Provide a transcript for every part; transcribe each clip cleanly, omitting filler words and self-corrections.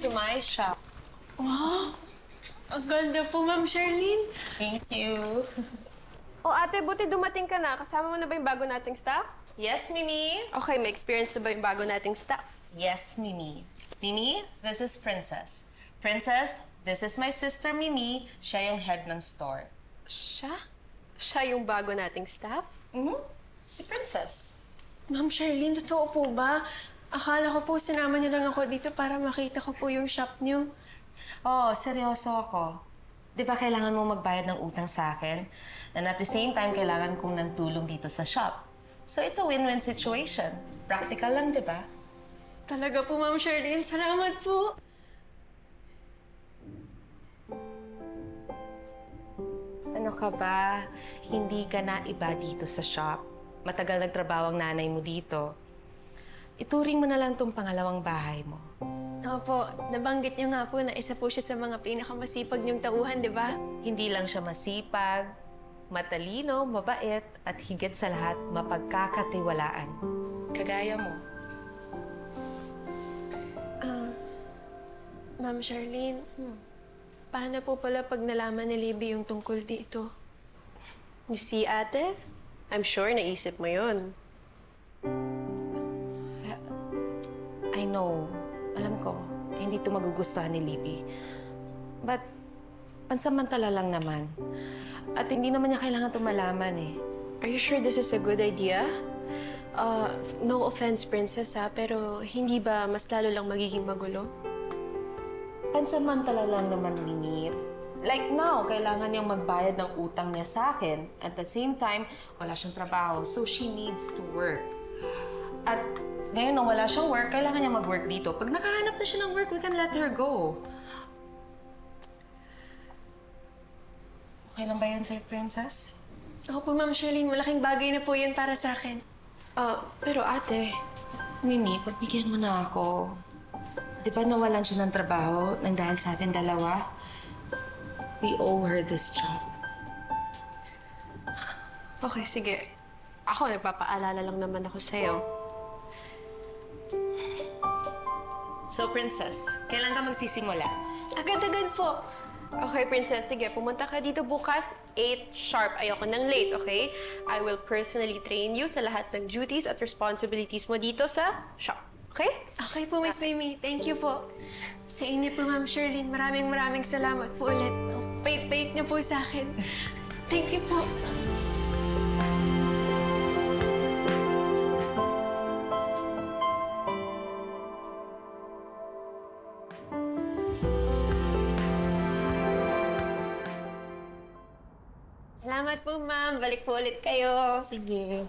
to my shop. Wow! Ang ganda po, Ma'am Charlene. Thank you. O ate, buti dumating ka na. Kasama mo na ba yung bago nating staff? Yes, Mimi? Okay, may experience na ba yung bago nating staff? Yes, Mimi. Mimi, this is Princess. Princess, this is my sister, Mimi. Siya yung head ng store. Siya? Siya yung bago nating staff? Si Princess. Ma'am Charlene, totoo po ba? Akala ko po sinama niyo lang ako dito para makita ko po yung shop niyo. Oh, seryoso ako. Di ba kailangan mo magbayad ng utang sa akin? And at the same time, kailangan kong ng tulong dito sa shop. So it's a win-win situation. Practical lang, di ba? Talaga po, Ma'am Charlene. Salamat po. Ano ka ba? Hindi ka na iba dito sa shop. Matagal nagtrabaho ang nanay mo dito. Ituring mo na lang tong pangalawang bahay mo. Opo, nabanggit niyo nga po na isa po siya sa mga pinakamasipag niyong tauhan, di ba? Hindi lang siya masipag, matalino, mabait, at higit sa lahat, mapagkakatiwalaan. Kagaya mo. Ma'am Charlene, paano po pala pag nalaman ni Libby yung tungkol dito? You see, ate? I'm sure naisip mo yun. I know. Alam ko, hindi ito magugustuhan ni Libby. But, pansamantala lang naman. At hindi naman niya kailangan ito malaman eh. Are you sure this is a good idea? No offense, Princess, ha? Pero hindi ba mas lalo lang magiging magulo? Pansamantala lang naman, Mimi. Like now, kailangan niyang magbayad ng utang niya sa akin. At the same time, wala siyang trabaho, so she needs to work. At ngayon, nung wala siyang work, kailangan niya mag-work dito. Pag nakahanap na siya ng work, we can let her go. Okay lang ba yun sa'yo, Princess? Opo, Ma'am Charlene. Malaking bagay na po yun para sa akin. Pero ate, Mimi, pagbigyan mo na ako. Di ba nawalan siya ng trabaho nang dahil sa atin dalawa? We owe her this job. okay, sige. Ako, nagpapaalala lang naman ako sa'yo. So, Princess, kailan ka magsisimula? Agad-agad po. Okay, Princess, sige. Pumunta ka dito bukas, 8 sharp. Ayoko nang late, okay? I will personally train you sa lahat ng duties at responsibilities mo dito sa shop. Okay? Okay po, Miss Mimi. Thank you po. Sa inyo po, Ma'am Charlene. Maraming salamat po ulit. Ang pait-pait niyo po sa akin. Thank you po. Salamat po, ma'am. Balik po ulit kayo. Sige.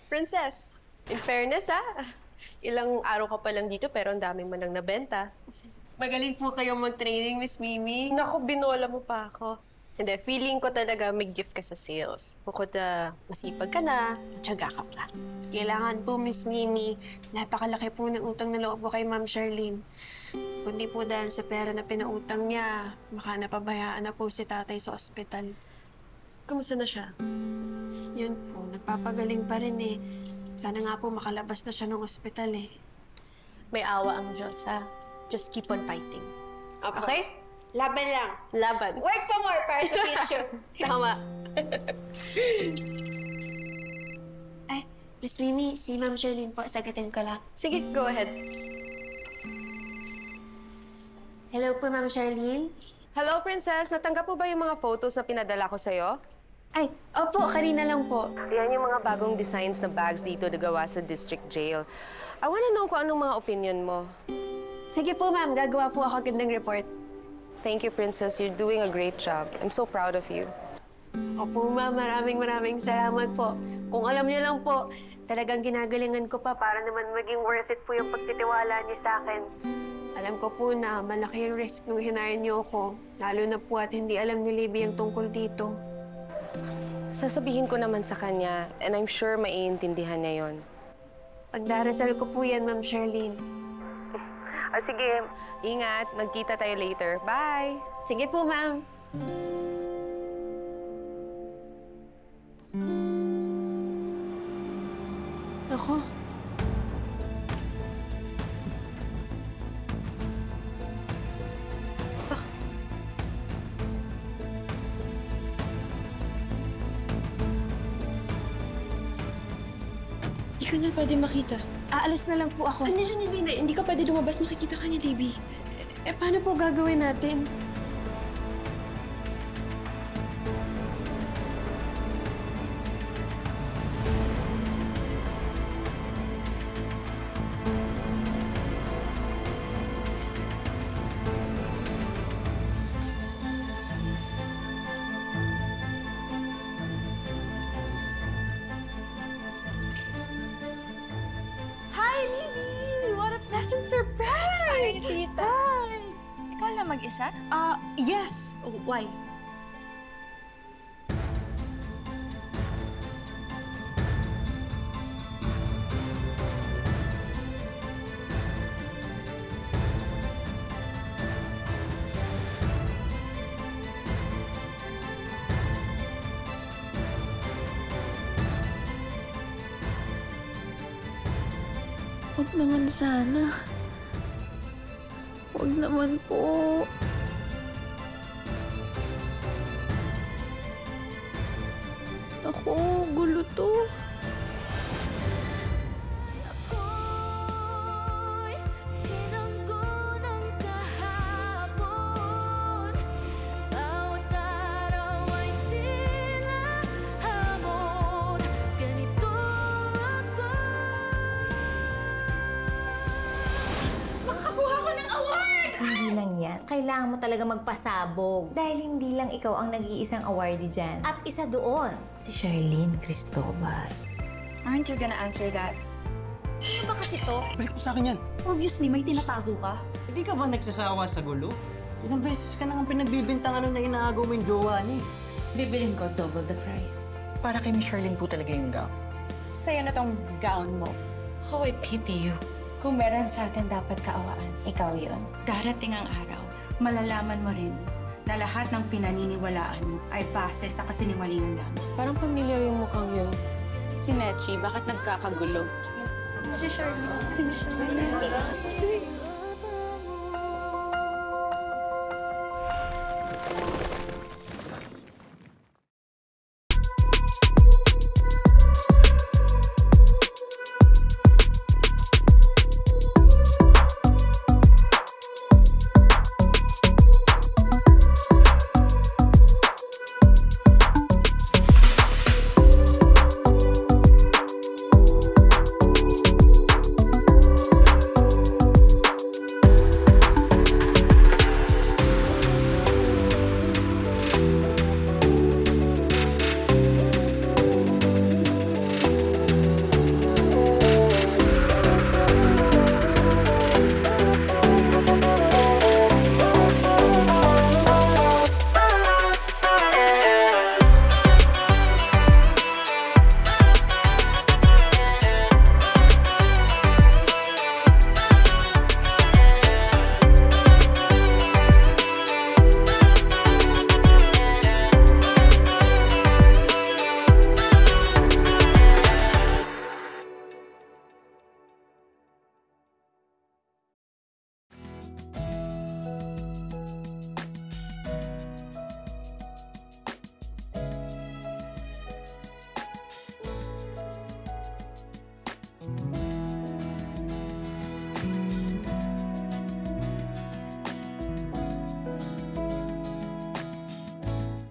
Princess, in fairness, ilang araw ka pa lang dito pero ang daming manang nabenta. Magaling po kayong mag-training, Miss Mimi. Naku, binola mo pa ako. Hindi, feeling ko talaga may gift ka sa sales. Bukod na masipag ka na, matyaga ka pa. Kailangan po, Miss Mimi. Napakalaki po ng utang na loob ko kay Ma'am Charlene. Kundi po dahil sa pera na pinautang niya, baka napabayaan na po si tatay sa ospital. Kamusta na siya? Yun po, nagpapagaling pa rin eh. Sana nga po makalabas na siya ng ospital eh. May awa ang Diyos, ha? Just keep on fighting. Opo. Okay? Laban lang. Laban. Work pa more para sa future. Tama. Ay, Miss Mimi, si Ma'am Charlene po, sagutin ko lang. Sige, go ahead. Hello po, Ma'am Charlene. Hello, Princess. Natanggap po ba yung mga photos na pinadala ko sa'yo? Ay, opo, kanina lang po. Yan yung mga bagong designs na bags dito na gawa sa district jail. I wanna know kung anong mga opinion mo. Sige po, ma'am. Gagawa po ako agad ng report. Thank you, Princess. You're doing a great job. I'm so proud of you. Opo, ma'am. Maraming salamat po. Kung alam niyo lang po, talagang ginagalingan ko pa para naman maging worth it po yung pagtitiwala niyo sa akin. Alam ko po na malaki yung risk nung hinire niyo ako. Lalo na po at hindi alam ni Libby ang tungkol dito. Sasabihin ko naman sa kanya, and I'm sure maiintindihan niya yon. Pagdarasal ko po yan, Ma'am Charlene. Sige. Ingat. Magkita tayo later. Bye! Sige po, ma'am. Ako. Hindi ka na pwede makita. Aalis na lang po ako. Hindi. Hindi ka pwede lumabas. Makikita ka ni Libby. Paano po gagawin natin? Hi, Libby! What a pleasant surprise! Tita. Ikaw lang mag-isa? Yes. Why? Huwag naman sana. Huwag naman po. Ako, gulo to. Hindi lang yan. Kailangan mo talaga magpasabog. Dahil hindi lang ikaw ang nag-iisang awardee dyan. At isa doon, si Charlene Cristobal. Aren't you gonna answer that? Ano ba kasi to? Balik mo sa akin yan. Obviously, may tinatago ka. Hindi ka ba nagsasawa sa gulo? Ilang beses ka nang pinagbibintangan na inaagaw mo yung jowa niya. Bibilin ko double the price. Para kay Miss Charlene po talaga yung gown. Sa'yo na tong gown mo. Oh, I pity you. Kung meron sa atin dapat kaawaan, ikaw yun. Darating ang araw, malalaman mo rin na lahat ng pinaniniwalaan mo ay base sa kasinungalingan lamang. Parang pamilyar yung mukhang yun. Si Nechi, bakit nagkakagulo? Si Charlene. Si Michelle.